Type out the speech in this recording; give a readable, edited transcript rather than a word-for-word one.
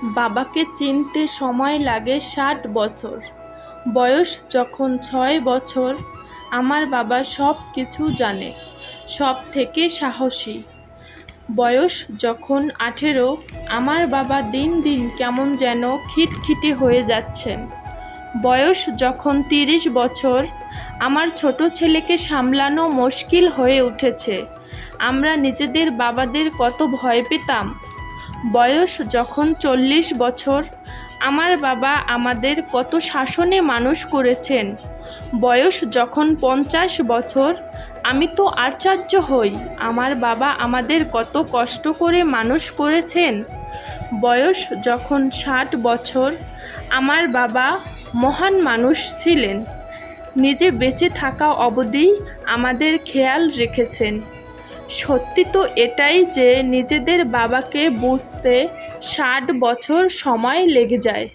বাবাকে চিনতে সময় লাগে ৬০ বছর। বয়স যখন ৬ বছর, আমার বাবা সব কিছু জানে, সব থেকে সাহসী। বয়স যখন ১৮, আমার বাবা দিন দিন কেমন যেন খিটখিটে হয়ে যাচ্ছেন। বয়স যখন ৩০ বছর, আমার ছোট ছেলেকে সামলানো মুশকিল হয়ে উঠেছে। আমরা নিজেদের বাবাদের কত ভয় পেতাম। বয়স যখন ৪০ বছর, আমার বাবা আমাদের কত শাসনে মানুষ করেছেন। বয়স যখন ৫০ বছর, আমি তো আশ্চর্য হই আমার বাবা আমাদের কত কষ্ট করে মানুষ করেছেন। বয়স যখন ৬০ বছর, আমার বাবা মহান মানুষ ছিলেন, নিজে বেঁচে থাকা অবধি আমাদের খেয়াল রেখেছেন। সত্যি তো এটাই যে নিজেদের বাবাকে বুঝতে ৬০ বছর সময় লেগে যায়।